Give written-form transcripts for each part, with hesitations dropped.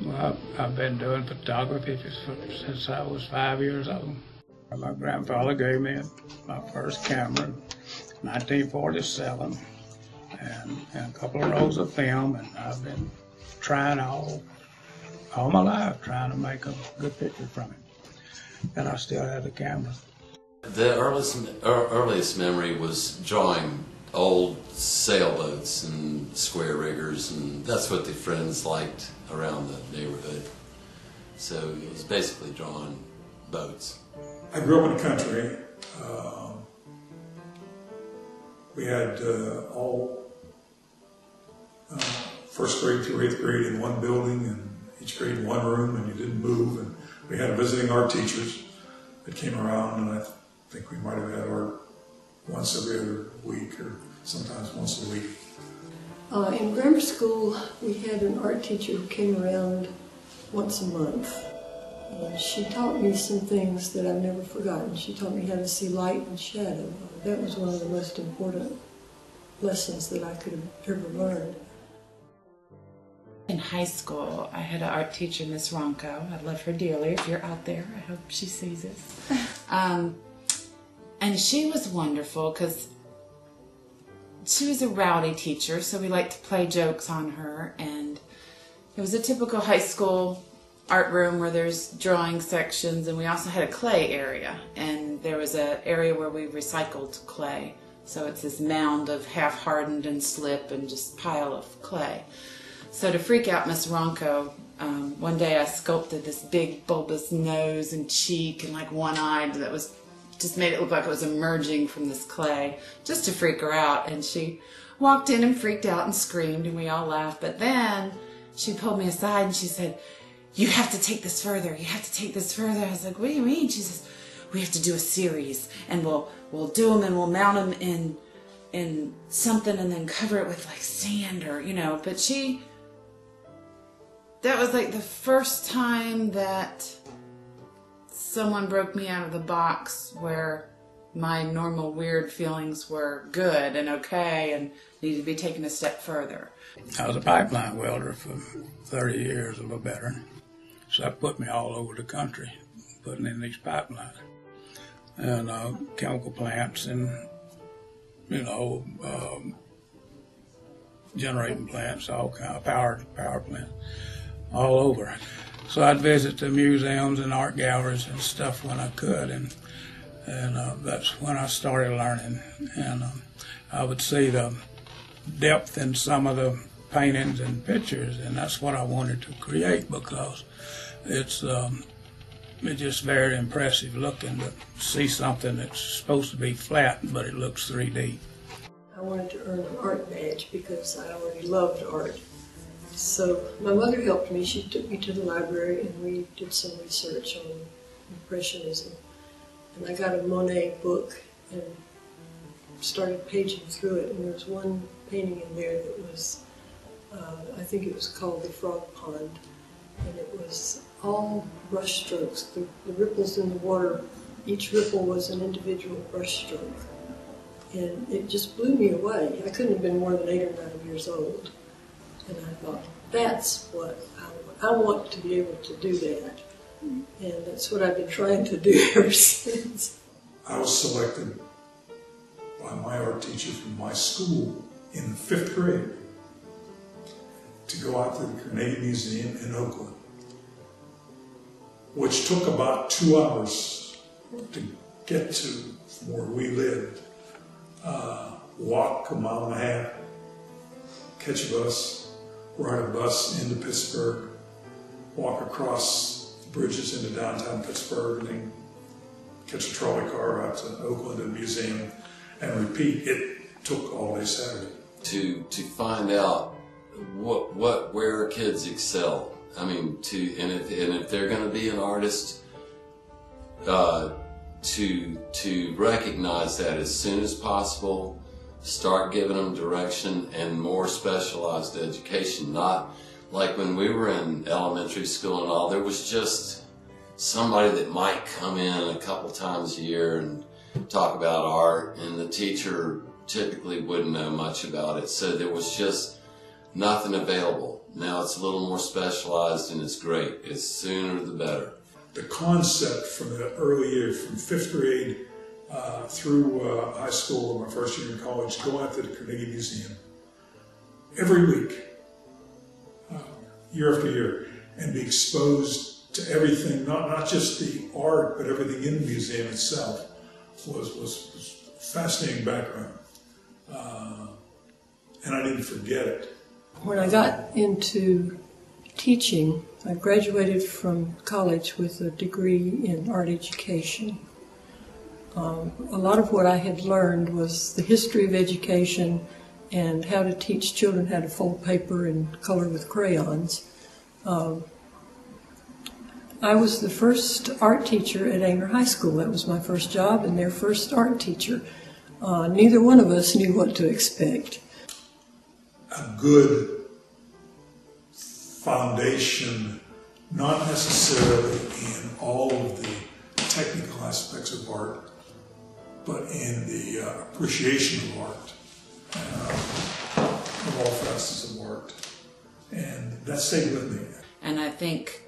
Well, I've been doing photography since I was 5 years old. My grandfather gave me my first camera in 1947 and a couple of rolls of film, and I've been trying all my life trying to make a good picture from it. And I still have the camera. The earliest memory was drawing old sailboats and square riggers, and that's what the friends liked around the neighborhood. So it was basically drawing boats. I grew up in the country. We had all first grade through 8th grade in one building, and each grade in one room, and you didn't move. And we had visiting art teachers that came around, and I think we might have had art once every other week, or sometimes once a week. In grammar school, we had an art teacher who came around once a month. And she taught me some things that I've never forgotten. She taught me how to see light and shadow. That was one of the most important lessons that I could have ever learned. In high school, I had an art teacher, Miss Ronco. I love her dearly. If you're out there, I hope she sees this. And she was wonderful because she was a rowdy teacher, so we liked to play jokes on her. And it was a typical high school art room where there's drawing sections, and we also had a clay area. And there was an area where we recycled clay. So it's this mound of half-hardened and slip and just pile of clay. So to freak out Miss Ronco, one day I sculpted this big bulbous nose and cheek and like one eye that was just made it look like it was emerging from this clay, just to freak her out. And she walked in and freaked out and screamed, and we all laughed. But then she pulled me aside and she said, "You have to take this further. You have to take this further." I was like, "What do you mean?" She says, "We have to do a series, and we'll do them, and we'll mount them in something, and then cover it with like sand or But that was like the first time that someone broke me out of the box where my normal weird feelings were good and okay and needed to be taken a step further. I was a pipeline welder for 30 years, a little better. So that put me all over the country, putting in these pipelines and chemical plants and, generating plants, all kind of power plants, all over. So I'd visit the museums and art galleries and stuff when I could, and that's when I started learning. And I would see the depth in some of the paintings and pictures, and that's what I wanted to create, because it's just very impressive looking to see something that's supposed to be flat, but it looks 3D. I wanted to earn an art badge because I already loved art. So my mother helped me. She took me to the library and we did some research on Impressionism. And I got a Monet book and started paging through it. And there was one painting in there that was, I think it was called The Frog Pond. And it was all brush strokes. The ripples in the water, each ripple was an individual brush stroke. And it just blew me away. I couldn't have been more than 8 or 9 years old. And I thought, that's what I want to be able to do that. And that's what I've been trying to do ever since. I was selected by my art teacher from my school in the 5th grade to go out to the Canadian Museum in Oakland, which took about 2 hours to get to from where we lived. Walk a mile and a half, catch a bus, ride a bus into Pittsburgh, walk across the bridges into downtown Pittsburgh, and then catch a trolley car out to Oakland and the museum, and repeat. It took all day Saturday. To find out where kids excel. I mean, and if they're going to be an artist, to recognize that as soon as possible, start giving them direction and more specialized education. Not like when we were in elementary school and all, there was just somebody that might come in a couple times a year and talk about art, and the teacher typically wouldn't know much about it, so there was just nothing available. Now it's a little more specialized, and it's great. It's sooner the better. The concept from the early years, from 5th grade through high school, my first year in college, go out to the Carnegie Museum every week, year after year, and be exposed to everything, not just the art, but everything in the museum itself, was fascinating background. And I didn't forget it. When I got into teaching, I graduated from college with a degree in art education. A lot of what I had learned was the history of education and how to teach children how to fold paper and color with crayons. I was the first art teacher at Anger High School. That was my first job and their first art teacher. Neither one of us knew what to expect. A good foundation, not necessarily in all of the technical aspects of art, but in the appreciation of art, of all facets of art. And that stayed with me. And I think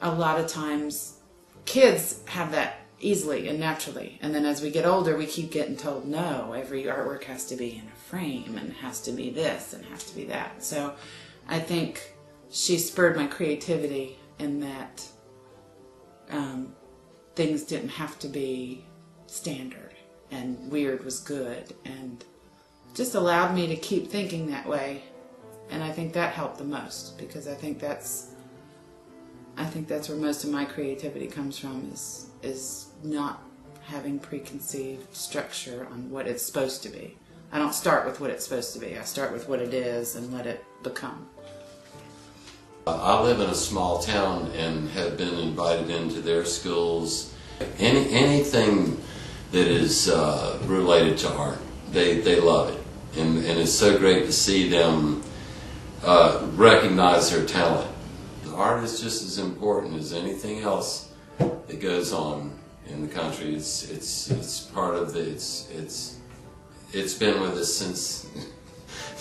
a lot of times kids have that easily and naturally. And then as we get older, we keep getting told, no, every artwork has to be in a frame and has to be this and has to be that. So I think she spurred my creativity in that things didn't have to be standard and weird was good, and just allowed me to keep thinking that way. And I think that helped the most, because I think that's where most of my creativity comes from, is not having preconceived structure on what it's supposed to be. I don't start with what it's supposed to be. I start with what it is and let it become. I live in a small town and have been invited into their schools. Anything that is related to art, they love it. And it's so great to see them recognize their talent. Art is just as important as anything else that goes on in the country. It's part of it's been with us since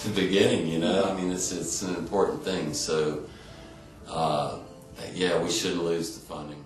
the beginning, you know. I mean, it's an important thing. So yeah, we shouldn't lose the funding.